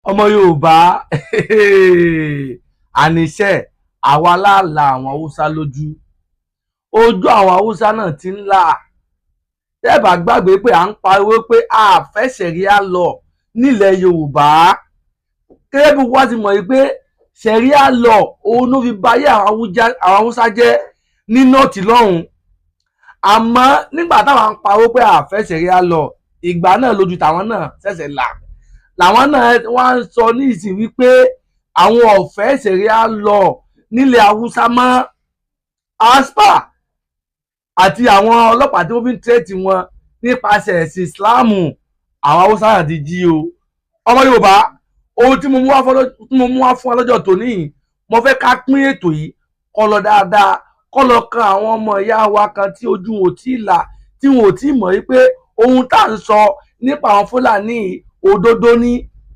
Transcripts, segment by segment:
ọmọ Yorùbá àníṣe àwa láàlà àwọn Haúsá lójú àwọn Haúsá náà ti ń là tẹ́ẹ̀bà gbàgbé pé à ń pariwo pé a fẹ́ ṣẹ̀ríà lọ nílẹ̀ Yorùbá kérébù wá ti mọ̀ yìí pé ṣẹ̀ríà lọ òun ló fi báyé àwọn Haúsá jẹ́ ní nọ́ọ̀tì lọ́hùn àmọ́ nígbà táwọn ń pariwo pé a fẹ́ ṣẹ̀ríà lọ ìgbà náà lójú tàwọn náà ṣẹ̀ṣẹ̀ là làwọn náà wá ń sọ ní ìsìn wípé àwọn ọ̀fẹ́ ṣẹ̀ríà lọ nílẹ̀ Haúsá mọ́ aspa àti àwọn ọlọ́pàá tí wọ́n fi ń tẹ́tì wọn nípasẹ̀ ẹ̀sìn Ìsìláàmù àwọn Haúsá náà ti jí o ọmọ Yorùbá ohun tí mo mú wá fún ọ lọ́jọ́ tòní mo fẹ́ ká pín ètò yìí kó lọ dáadáa kó lọ kan àwọn ọmọ ìyá wa kan tí ojú wọn ò tí ì là tí wọn ò tí ì mọ̀ wípé ohun tá à ń sọ nípa àwọn Fúlàní òdodo ni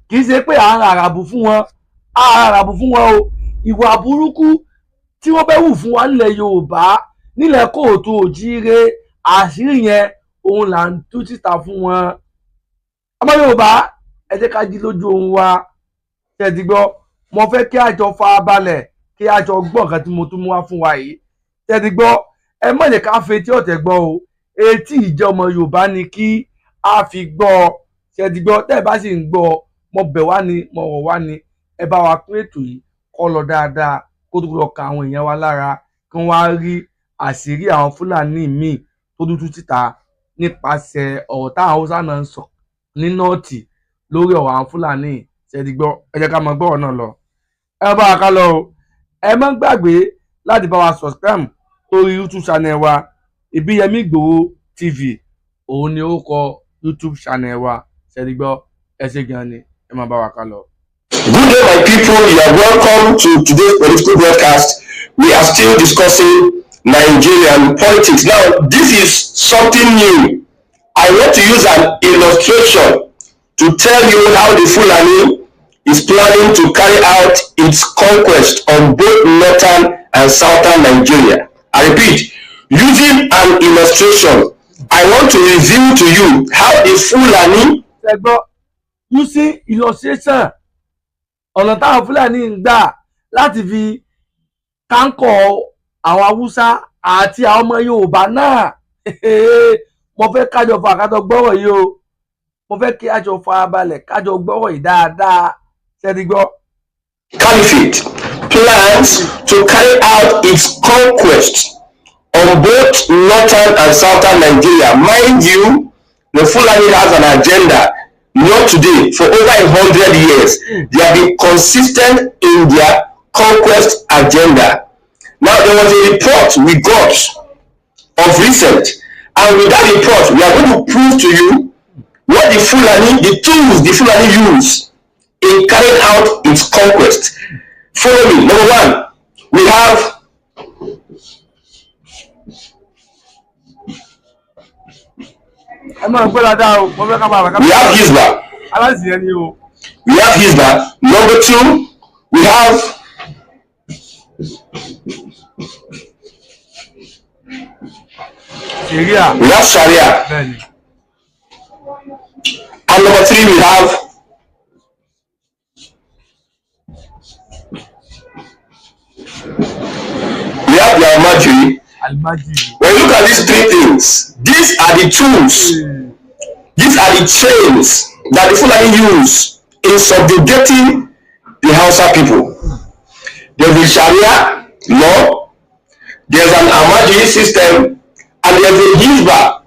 kì í ṣe pé à ń ràràbù fún wọn o ìwà burúkú tí wọ́n fẹ́ wù fún wa nílẹ̀ Yorùbá nílẹ̀ kóòtù òjíire àṣírí yẹn òun là ń tú síta fún wọn ọmọ Yorùbá ẹ jẹ́ ká jí lójú ohun wa ṣe ti gbọ́ mo fẹ́ kí àjọ farabalẹ̀ kí àjọ gbọ́ nǹkan tí mo tún mú wá fún wa yìí ṣe ti gbọ́ ẹ má jẹ́ ká fetí ọ̀tẹ̀ gbọ́ o etí ìjọ ọmọ Yorùbá ni kí a fi gbọ́ ṣe ti gbọ́ tẹ́ ẹ bá sì ń gbọ́ mo bẹ̀ wá ni mo rọ̀ wá ni ẹ bá wa pín ètò yìí kó lọ dáadáa kó tó lọ ka àwọn èèyàn wa lára kí wọ́n á rí àṣírí àwọn Fúlàní míì tó dúdú síta nípasẹ̀ ọ̀rọ̀ táwọn Haúsá náà ń sọ ní nọ́ọ̀tì lórí ọ̀rọ̀ àwọn Fúlàní ṣe ti gbọ́ ẹ jẹ́ ká mọ gbọ́rọ̀ náà lọ ẹ bá wa ká lọ o ẹ má gbàgbé láti bá wa subscribe lórí YouTube channel wa Ìbíyẹmí Ìgbòho TV òun ni ó kọ YouTube channel wa ṣe ti gbọ́ ẹ ṣé gan ni ẹ má bá wa ká lọ. Good day, my people. You are welcome to today's political broadcast. We are still discussing Nigerian politics. Now, this is something new. I want to use an illustration to tell you how the Fulani is planning to carry out its conquest on both northern and southern Nigeria. I repeat, using an illustration, I want to reveal to you how the Fulani... Using illustration, ọ̀nà táwọn Fúlàní ń gbà láti fi kánkọ̀ àwọn Haúsá àti àwọn ọmọ Yorùbá náà mo fẹ́ kájọ fà kájọ gbọ́rọ̀ yìí o mo fẹ́ kí àjọ farabalẹ̀ kájọ gbọ́rọ̀ yìí dáadáa ṣe ti gbọ́. Caliphate plans to carry out its conquest on both northern and southern Nigeria. Mind you, the Fulani has an agenda. Not today, for over 100 years. They have been consistent in their conquest agenda. Now, there was a report we got of recent, and with that report, we are going to prove to you what the tools the Fulani use in carrying out its conquest. Follow me. Number one, we have Hisbal. We have Hisbal. Number two, we have Shari'A. And number three, we have the Alimojiri. When you look at these three things, these are the tools, these are the chains that the Fulani use in subjugating the Hausa people. There's the Sharia law, there's an Alimojiri system, and there's a Hisbal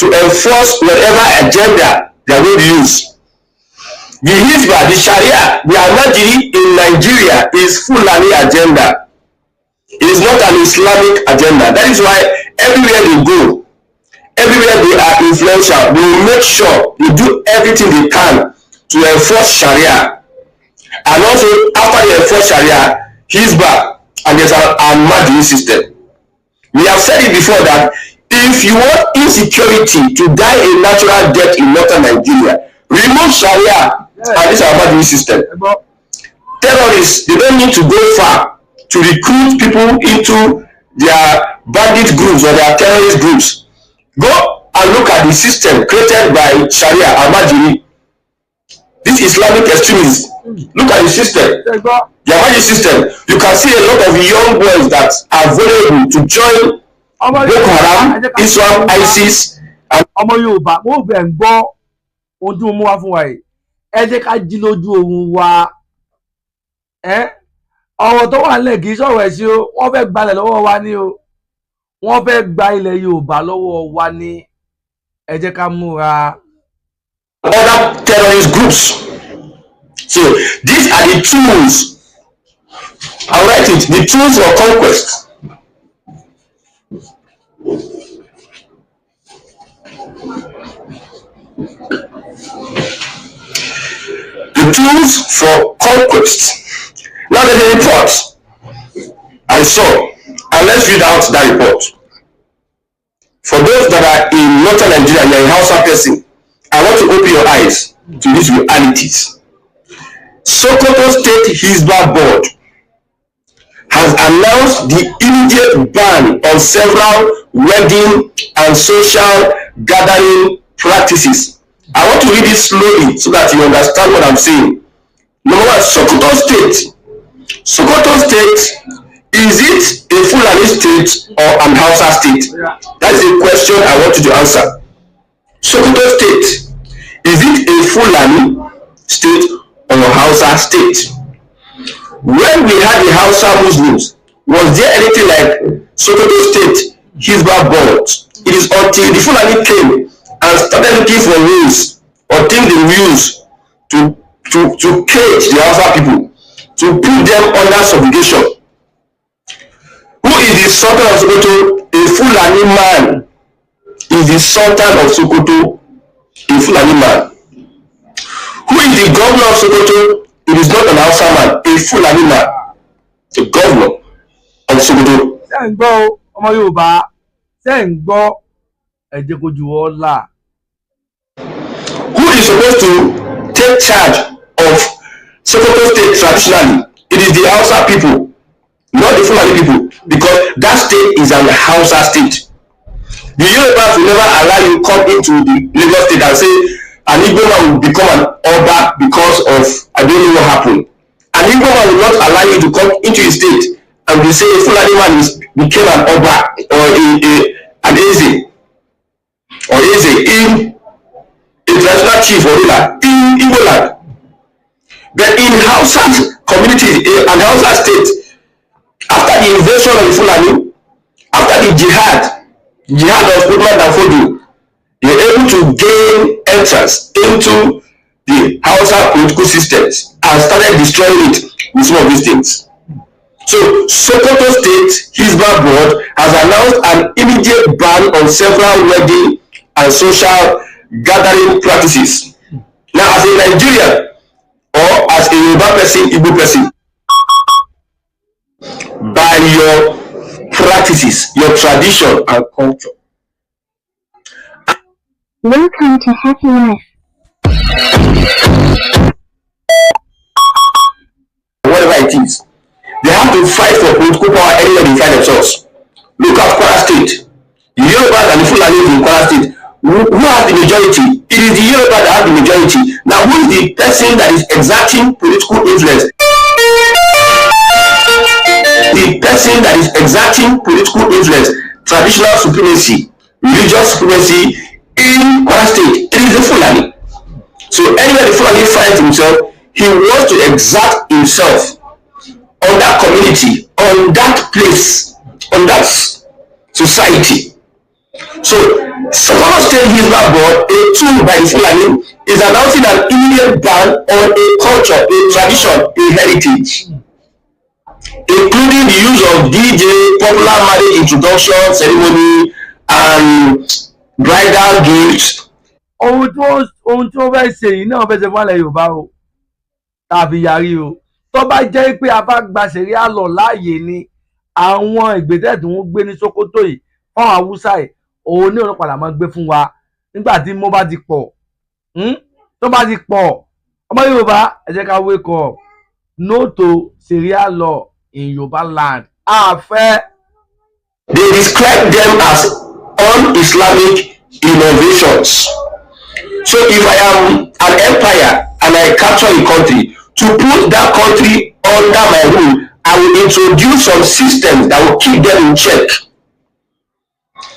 to enforce whatever agenda they are going to use. The Hisbal, the Sharia, the Alimojiri in Nigeria is Fulani agenda. It is not an Islamic agenda. That is why everywhere they go, everywhere they are influential, they will make sure they do everything they can to enforce Sharia. And also, after they enforce Sharia, Hisbal, and there's an Alimojiri system. We have said it before that if you want insecurity to die a natural death in northern Nigeria, remove Sharia and this Alimojiri system. Terrorists, they don't need to go far to recruit people into their bandit groups or their terrorist groups. Go and look at the system created by Sharia, Alimojiri. This Islamic extremists. Look at the system. The Yari system. You can see a lot of young boys that are vulnerable to join Boko Haram, Islam, ISIS. Ọmọ Yorùbá mo bẹ̀ ń gbọ́ ohun tí mo mú wá fún wa yìí. Ẹ jẹ́ ká jí lójú oorun wa. Ọ̀rọ̀ tó wà nílẹ̀ kì í sọ̀rọ̀ ẹ̀sìn o. Wọ́n fẹ́ gbalẹ̀ lọ́wọ́ wa ní o. Wọ́n fẹ́ gba ilẹ̀ Yorùbá lọ́wọ́ wa ní. Ẹ jẹ́ ká múra. Other terrorist groups. So these are the tools. I'll write it. The tools for conquest. The tools for conquest. Now there's a report I saw, and let's read out that report. For those that are in northern Nigeria, you're a Hausa person, I want to open your eyes to these realities. Sokoto State Hisbal Board has announced the immediate ban on several wedding and social gathering practices. I want to read it slowly so that you understand what I'm saying. Number one, Sokoto State. Sokoto State, is it a Fulani state or an Hausa state? That is a question I want you to answer. Sokoto State, is it a Fulani state or Hausa state? When we had the Hausa Muslims, was there anything like Sokoto State Hisbal Board? It is until the Fulani came and started looking for ways or things they will use to cage the Hausa people, to put them under subjugation. Who is the Sultan of Sokoto? A Fulani man. Is the Sultan of Sokoto a Fulani man? Who is the governor of Sokoto? It is not an Hausa man, a Fulani man. The governor of Sokoto. Ṣé ń gbọ́ ọmọ Yorùbá? Ṣé ń gbọ́ ẹ jẹ́ kó ju ọ́ là? Who is supposed to take charge of Sokoto State traditionally? It is the Hausa people, not the Fulani people, because that state is an Hausa state. The Yorubas will never allow you come into the Lagos state and say an Igbo man will become an Oba because of I don't know what happened. An Igbo man will not allow you to come into the state and will say a Fulani man became an Oba or an Eze or Eze in a traditional chief or ruler in Igbo land. But in Hausa community and Hausa state, after the invasion of the Fulani, after the jihad of Fulani and Fodu, they were able to gain entrance into the Hausa political systems and started destroying it with some of these things. So Sokoto State Hisbal Board has announced an immediate ban on several wedding and social gathering practices. Now, as a Nigerian or as a Yoruba person, Igbo person, by your practices, your tradition and culture. Welcome to Happy Life. Whatever it is, they have to fight for political power anywhere they find themselves. Look at Kwara State. The Yorubas and the Fulani in Kwara State. Who has the majority? It is the Yoruba that has the majority. Now, who is the person that is exerting political influence? The person that is exerting political influence, traditional supremacy, religious supremacy in Kwara State, it is the Fulani. So anywhere the Fulani finds himself, he wants to exert himself on that community, on that place, on that society. So Sokoto State Hisbal Board, a tool by the Fulani, is announcing an immediate ban on a culture, a tradition, a heritage, including the use of DJ, popular marriage introduction ceremony, and bridal gifts. Ohun tí ó fẹ́ ṣe yìí náà fẹ́ ṣe fún àlẹ́ Yorùbá o tàbí Yari o. Tó bá jẹ́ pé a bá gba Ṣẹ̀ríà lọ láàyè ni àwọn ìgbésẹ̀ tí wọ́n gbé ní Sokoto yìí fún àwọn Haúsá yìí òun ní ọ̀nà padà máa gbé fún wa nígbà tí mo bá ti pọ̀. Tó bá ti pọ̀ ọmọ Yorùbá ẹ jẹ́ ká wake up. No to Ṣẹ̀ríà law in Yoruba land. They describe them as un-Islamic innovations. So if I am an empire and I capture a country, to put that country under my rule, I will introduce some systems that will keep them in check.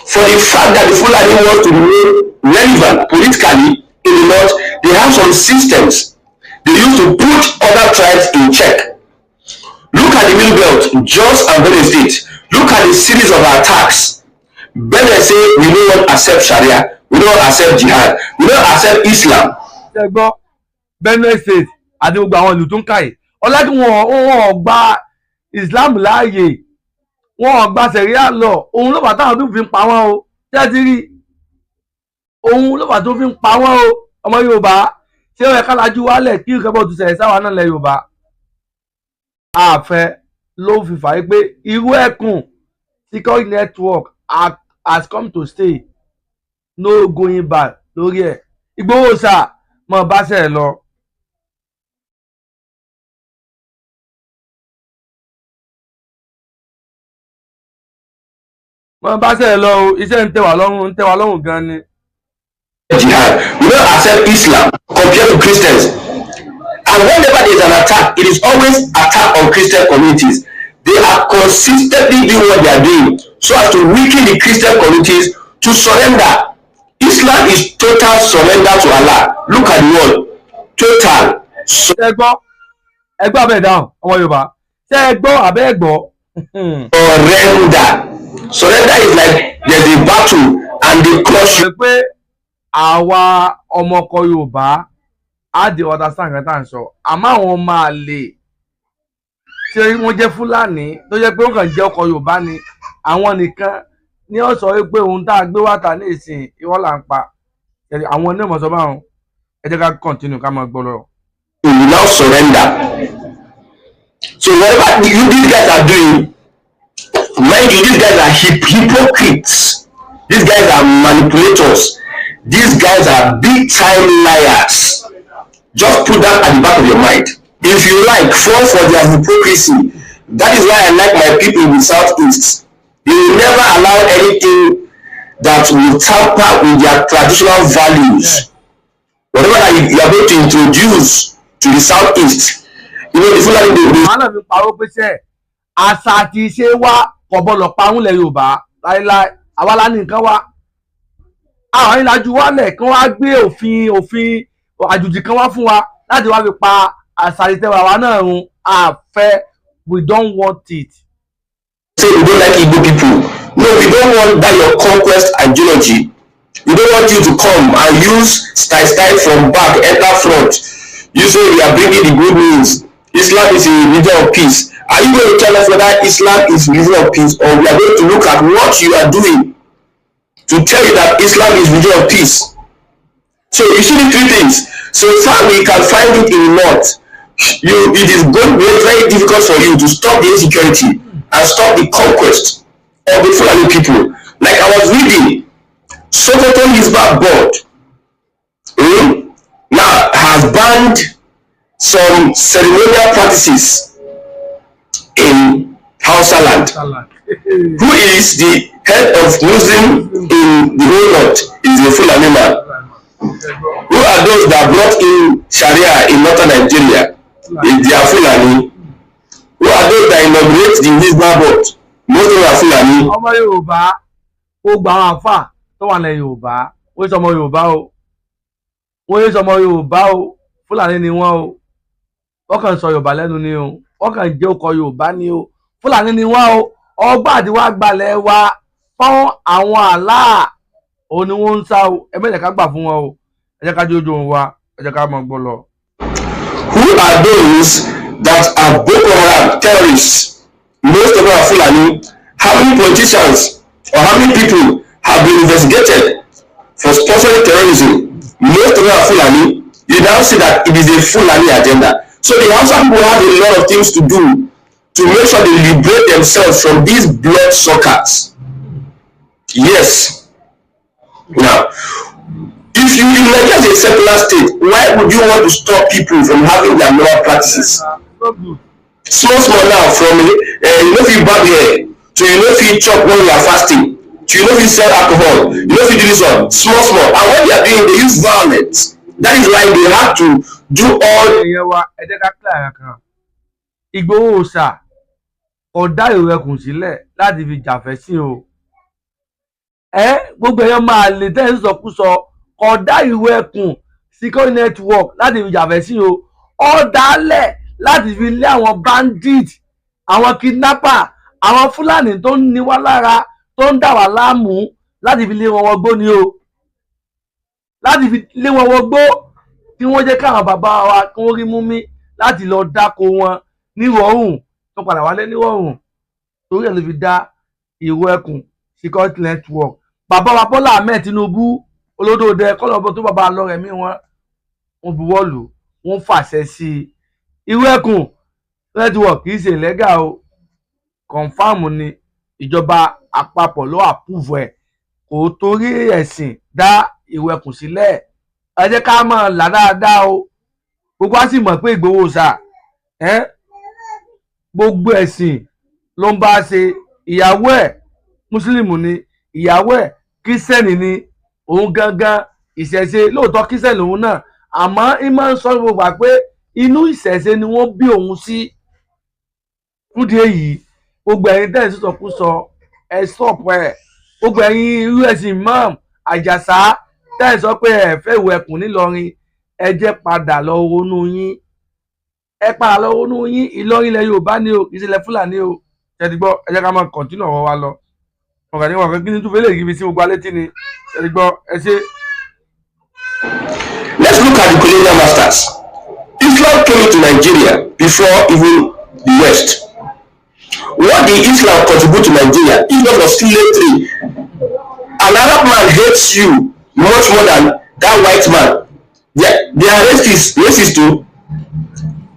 For the fact that the Fulani want to remain relevant politically in the north, they have some systems they use to put other tribes in check. Look at the Middle Belt, Jos and Benue State. Look at the series of attacks. Benue say we don't accept Sharia, we don't accept jihad, we don't accept Islam. Benue State àti gbogbo àwọn ìlú tó ń káyè ọlájú wọn gba Islam láàyè wọn gba Sharia lọ òun ló bá táwọn tó fi ń pa wọn o tẹ́tí rí òun ló bá tó fi ń pa wọn o ọmọ Yorùbá ṣé ó yẹ ká lajú wálẹ̀ kí nǹkan bọ̀ tó ṣẹlẹ̀ sáwọn náà lẹ Yorùbá àfẹ́ ló fi fà á pé irú ẹkùn security network has come to stay no going back lórí ẹ̀ Ìgbòho sà mọ̀ bá ṣe lọ. wọ́n bá ṣe lọ o iṣẹ́ ń tẹ́ wá lọ́rùn gan ni. Jihad, we don't accept Islam compared to Christians, and whenever there is an attack, it is always attack on Christian communities. They are consistently doing what they are doing so as to weaken the Christian communities to surrender. Islam is total surrender to Allah. Look at the word total. ẹgbọ́ abẹ́ dáhùn ọmọ Yorùbá ṣé ẹgbọ́ abẹ́ ẹgbọ́. Surrender is like there's a battle and they crush you. pé àwa ọmọkọ Yorùbá á di understand nǹkan tá à ń sọ àmọ́ àwọn máa lè tí wọ́n jẹ́ Fúlàní tó jẹ́ pé wọ́n kàn jẹ́ ọkọ Yorùbá ni àwọn nìkan ní ó sọ pé ohun tá a gbé wá ta ní ìsìn ìwọ́n là ń pa àwọn onímọ̀ sọ báwọn ẹ jẹ́ ká continue ká máa gbọ́ lọ. You will now surrender. So whatever these guys are doing, mind you, these guys are hypocrites. These guys are manipulators. These guys are big time liars. Just put that at the back of your mind. If you like, fall for their hypocrisy. That is why I like my people in the Southeast. They will never allow anything that will tamper with their traditional values. Whatever that you are going to introduce to the Southeast, you know, the Fulani wàhálà mi parọ́ pé ṣe àṣà àti ìṣe wa kò bọ́lọ̀ parun lẹ̀ Yorùbá láéláé àwa la ní nǹkan wa àwọn ìlàjú wálẹ̀ kí wọ́n á gbé òfin àjòjì kan wá fún wa láti wá fi pa àṣà ìtẹ̀wà wa náà run àfẹ́ we don't want it. Say we don't like Igbo people. No, we don't want that your conquest ideology. We don't want you to come and use style from back, enter front. You say we are bringing the good news. Islam is a religion of peace. Are you going to tell us whether Islam is a religion of peace, or we are going to look at what you are doing to tell you that Islam is a religion of peace? So you see the three things. So far we can find it in the north. It is going to be very difficult for you to stop the insecurity and stop the conquest of the Fulani people. Like I was reading, Sokoto Hisbal board now has banned some ceremonial practices in Hausa land. Who is the head of Muslim in the whole north is a Fulani man. Who are those that brought in Shari'A in northern Nigeria? They are Fulani. Who are those that inaugurate the Hisbal board? Most of them are Fulani. ọmọ Yorùbá ó gba àwọn àfà tó wà ní Yorùbá ó sọ ọmọ Yorùbá o wọ́n yé sọ ọmọ Yorùbá o Fúlàní ni wọ́n o wọ́n kàn sọ Yorùbá lẹ́nu ni o wọ́n kàn jẹ́ ọkọ Yorùbá ni o Fúlàní ni wọ́n o ọgbà àti wá gbalẹ̀ wa fún àwọn àlá òun ni wọ́n ń sá o ẹ bẹ́ẹ̀ ká gbà fún wọn o ẹ jẹ́ ká jójú òun wa ẹ jẹ́ ká mọ̀ gbọ́ lọ. Who are those that are Boko Haram terrorists? Most of them are Fulani. How many politicians or how many people have been investigated for sponsoring terrorism? Most of them are Fulani. You now see that it is a Fulani agenda. So the Hausa people have a lot of things to do to make sure they liberate themselves from these blood suckers. Yes. Now, if you imagine a secular state, why would you want to stop people from having their moral practices? Small now, from you know if you barb hair, to you know if you chop when you are fasting, to you know if you sell alcohol, you know if you do this one, small. And what they are doing, they use violence. That is why they have to do all. ẹ̀yẹ wa ẹ jẹ́ ká kílára kan Ìgbòho Òòṣà ọ̀dá ìrẹ̀kùn sílẹ̀ láti fi jàfẹ́ sí o gbogbo èèyàn máa lè tẹ́ ń sọkúsọ ọ̀dá ìrẹ̀kùn security network láti fi jàfẹ́ sí o ọ̀dàlẹ̀ láti fi lé àwọn bandit àwọn kidnapper àwọn Fúlàní tó ń ní wá lára tó ń dà wá láàmú láti fi lé wọn wọgbó ni o láti fi lé wọn wọgbó kí wọ́n jẹ́ káwọn bàbá wa kí wọ́n rí mú mi láti lọ dáko wọn nírọ̀rùn tó padà wálé nírọ̀rùn torí ẹ̀ ló fi dá ìró ẹkùn security network. Bàbá wa Bọ́lá Ahmed Tinubu olódòdó kọ́lọ́bọ̀ tó bàbá lọ́rẹ̀mí wọn buwọ́lù wọ́n fàṣẹ sí ìró ẹkùn network kì í ṣe ìlẹ́gà o kọ̀ǹfàmù ni ìjọba àpapọ̀ ló àpúvọ̀ ẹ̀ kò torí ẹ̀sìn dá ìró ẹkùn sílẹ̀ ẹ jẹ́ ká máa là dáadáa o gbogbo á sì mọ̀ pé Ìgbòho Òòṣà gbogbo ẹ̀sìn ló ń bá ṣe ìyàwó ẹ̀ mùsùlùmí ni ìyàwó ẹ̀ kírísítẹ́nì ni òun gangan ìṣẹ̀ṣe lóòótọ́ kírísítẹ́nì lòun náà àmọ́ ìmọ̀ ń sọ gbogbo à pé inú ìṣẹ̀ṣe ni wọ́n bí òun sí fúdìí èyí gbogbo ẹ̀yin tẹ́ ẹ̀ sọ̀kúsọ ẹ̀ sọ̀pọ̀ ẹ̀ gbogbo ẹ̀yin irú ẹ̀sìn Imam Àjàsá tẹ́ ẹ̀ sọ pé ẹ̀ fẹ́ ìwé ẹkùn nílọrin ẹ jẹ́ padà lọ ronú yín Ìlọrin ilẹ̀ Yorùbá ni o ìṣẹ̀lẹ̀ Fúlàní o ṣẹ́ni gbọ́ ẹ jẹ́ ká máa kọ̀ntínú ọ̀rọ̀ wa lọ ọ̀gá ni wọn kàn kí ni tún fẹ́ lè rí ibi sí gbogbo alẹ́ tí ni ṣẹ́ni gbọ́ ẹ ṣe. Let's look at the colonial masters. Islam came to Nigeria before even the West. What did Islam contribute to Nigeria if not for slavery? An Arab man hates you much more than that white man. They are racist too.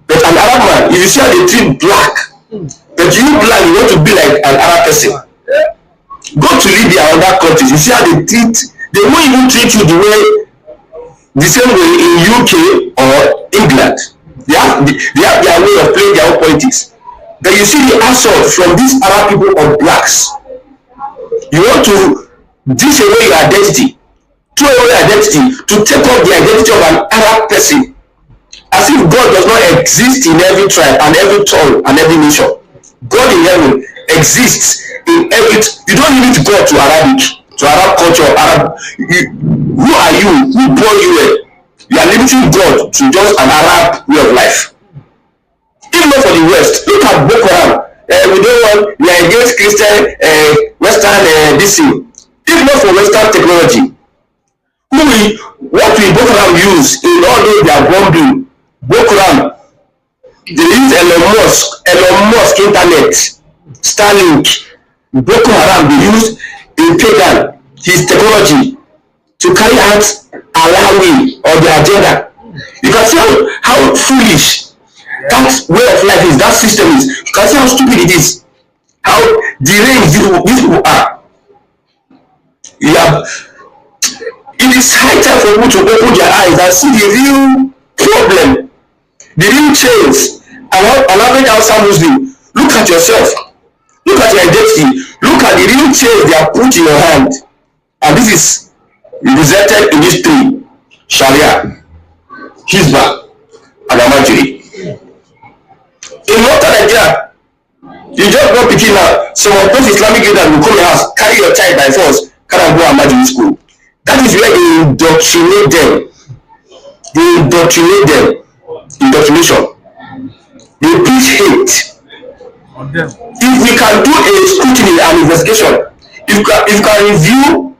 But an Arab man, if you see how they treat black, but you black, you want to be like an Arab person. Go to Libya or other countries, you see how they won't even treat you the same way in UK or England. They have their way of playing their own politics. But you see the assault from these Arab people on blacks. You want to dish away your identity, throw away your identity to take up the identity of an Arab person. As if God does not exist in every tribe and every tongue and every nation. God in heaven exists in every. You don't limit God to Arabic, to Arab culture, Arab. Who are you? Who born you here? You are limiting God to just an Arab way of life. Even not for the West, look at Boko Haram. We don't want. We are against Christian, Western this thing. Even not for Western technology. What will Boko Haram use in all those they are bombing? Boko Haram, they use Elon Musk internet, Starlink. Boko Haram, they use Pagan, his technology, to carry out Alawi or their agenda. You can see how foolish that way of life is, that system is. You can see how stupid it is, how deranged these people are. It is high time for people to open their eyes and see the real problem. The real change. An average Hausa Muslim, look at yourself, look at your identity, look at the real change they are put in your hand. And this is represented in these three: Shari'A, Hisbal, and Alimojiri. In Northern Nigeria, you just go picking now. Some of those Islamic leaders will come in your house, carry your child by force, carry and go Alimojiri school. That is where they indoctrinate them. Indoctrination. They preach hate. If we can do a scrutiny and investigation, if you can review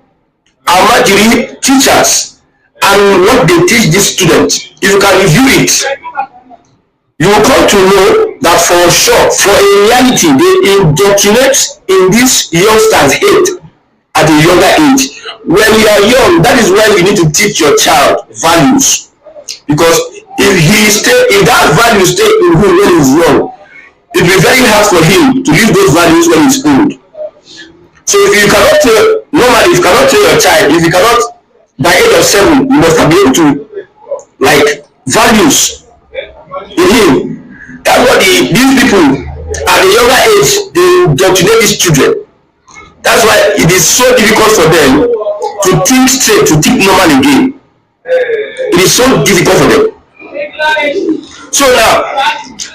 Alimojiri teachers and what they teach these students, if you can review it, you will come to know that for sure, for a reality, they indoctrinate in these youngsters hate at a younger age. When you are young, that is when you need to teach your child values. Because if that value stay in him when he's young, it will be very hard for him to leave those values when he's old. So if you cannot tell your child, if you cannot, by age of 7, you must have been able to, like, values in him. That's what these people at a younger age, they indoctrinate these children. That's why it is so difficult for them to think straight, to think normal again. It is so difficult for them. So now,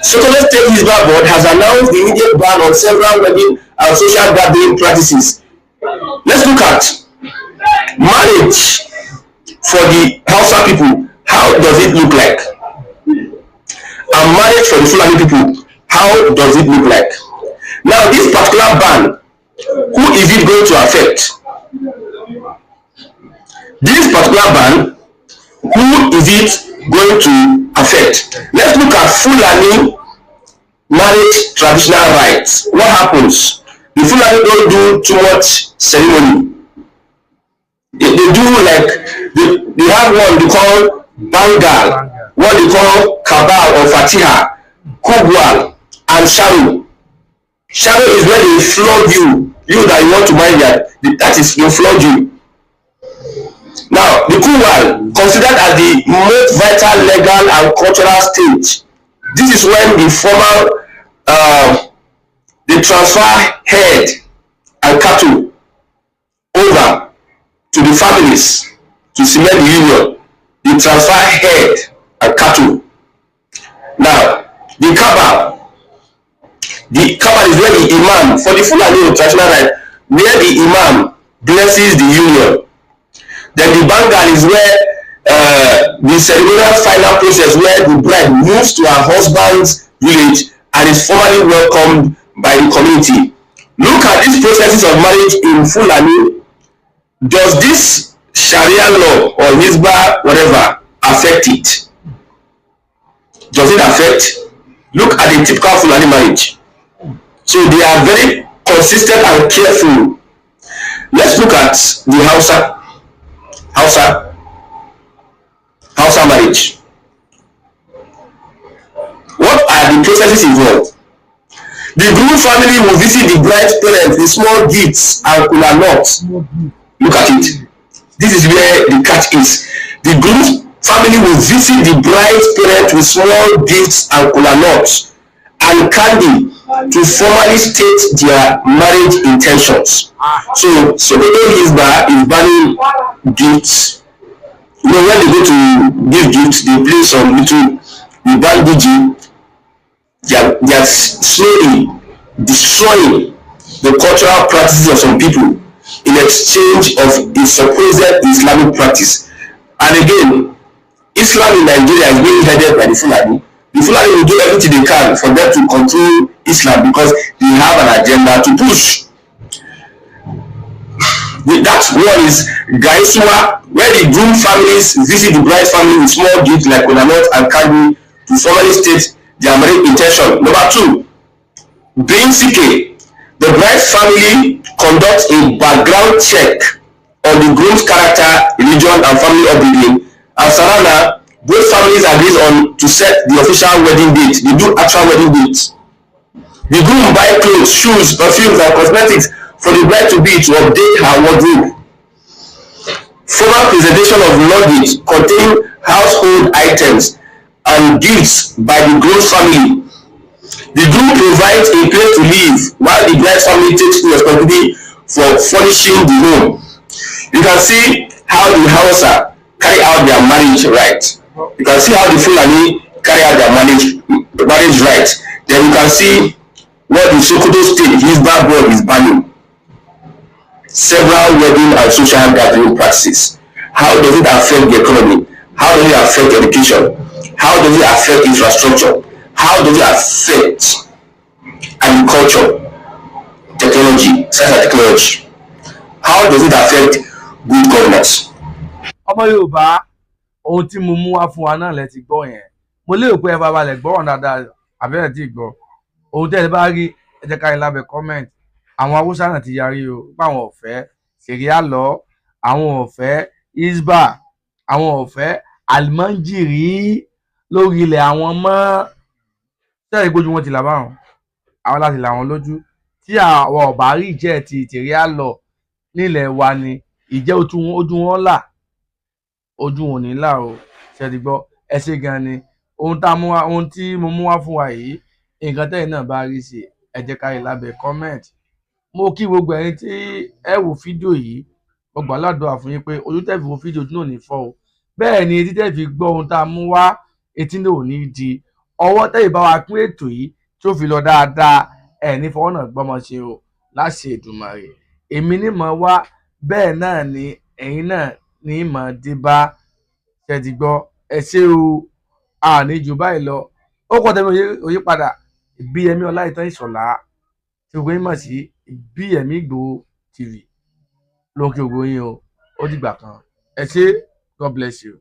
Sokoto State Hisbal Board has announced the immediate ban on several wedding and social gathering practices. Let's look at marriage for the Hausa people. How does it look like? And marriage for the Fulani people, how does it look like? Now, this particular ban, who is it going to affect? This particular ban, who is it going to affect? Let's look at Fulani marriage traditional rites. What happens? The Fulani don't do too much ceremony. They do like, they have one they call Bangal, what they call Kabal or Fatiha, Kubwal, and Sharu. Sharu is where they flog you that you want to marry that is, they flog you. Now, the Kubwal, considered as the most vital legal and cultural stage, this is when the formal, they transfer head and cattle over to the families to cement the union. They transfer head and cattle. Now, the Kaaba is where the Imam, for the Fulani traditional right, where the Imam blesses the union. Then the Bangal is where the ceremonial final process where the bride moves to her husband's village and is formally welcomed by the community. Look at these processes of marriage in Fulani. Does this Sharia law or Hisbal whatever affect it? Does it affect? Look at the typical Fulani marriage. So they are very consistent and careful. Let's look at the Hausa marriage. What are the processes involved? The groom family will visit the bride's parents with small gifts and kola nuts. Look at it. This is where the catch is. The groom's family will visit the bride's parents with small gifts and kola nuts and candy to formally state their marriage intentions. So Sokoto Hisbal is banning gifts. You know, when they go to give gifts, they play some little, they ban DJ. They are slowly destroying the cultural practices of some people in exchange of a supposed Islamic practice. And again, Islam in Nigeria is being headed by the Fulani. The Fulani will do everything they can for them to control Islam because they have an agenda to push. That one is Gaisua, where the groom families visit the bride family with small gifts like coconut and candy to formally state their marriage intention. Number two, Binsike, the bride family conducts a background check on the groom's character, religion, and family upbringing. And Sarana, both families agree on to set the official wedding date. They do actual wedding dates. The groom buy clothes, shoes, perfumes, and cosmetics for the bride to be to update her wardrobe. Formal presentation of luggage containing household items and gifts by the groom's family. The groom provides a place to live while the bride's family takes responsibility for furnishing the home. You can see how the Hausa carry out their marriage rites. You can see how the Fulani carry out their marriage rites. Then you can see what the Sokoto State Hisbal Board is banning. Several wedding and social gathering practices. How does it affect the economy? How does it affect education? How does it affect infrastructure? How does it affect agriculture, technology, science and technology? How does it affect good governance? Ọmọ Yorùbá, ohun tí mo mú wá fún wa náà lẹ ti gbọ́ yẹn. Mo lérò pé ẹ bá balẹ̀ gbọ́ràn dáadáa àbẹ́rẹ́ tí gbọ́. Ohun tẹ́ ẹ bá rí ẹ jẹ́ ká rí lábẹ́ comment. Àwọn Haúsá náà ti yarí o pé àwọn ò fẹ́ Shari'A law, àwọn ò fẹ́ Hisbal, àwọn ò fẹ́ Alimojiri lórí ilẹ̀ àwọn mọ́. Tẹ́lẹ̀ gbójú wọn ti là báwọn. Àwọn láti là wọn lójú. Tí àwọn ọ̀bá rí ìjẹ́ ti Shari'A law nílẹ̀ wa ni ìjẹ́ ojú wọn là. Ojú wọn ní là o. Ṣé ti gbọ́? Ẹ ṣé gan ni. Ohun tí mo mú wá fún wa yìí, nǹkan tẹ́yin náà bá rí sí ẹ jẹ́ ká rí lábẹ́ comment. Mo kí gbogbo ẹ̀yin tí ẹ wo fídíò yìí. Mo gbà ládùúrà fún yín pé ojú tẹ́ fi wo fídíò ojú náà ní fọ́ o. Bẹ́ẹ̀ ni etí tẹ́ fi gbọ́ ohun tá a mú wá etí náà ò ní di. Ọwọ́ tẹ́yìn bá wa pín ètò yìí tí ó fi lọ dáadáa ẹ̀ ní fọwọ́ náà gbọ́mọ ṣe o láṣẹ Èdùmàrè. Èmi ní mọ̀ wá bẹ́ẹ̀ náà ni ẹ̀yin náà ní mọ̀ dé bá ṣe ti gbọ́. Ẹ ṣé o, àní jù báyìí lọ. Ó kọ́ tẹ́mi Oyèpadà Ìbíyẹmí Ọláìtàn Ìṣọ̀lá tí gbogbo yín mọ̀ sí Ìbíyẹmí Ìgbòho TV ló ń kí gbogbo yín o. Ó dìgbà kan. Ẹ ṣé, God bless you.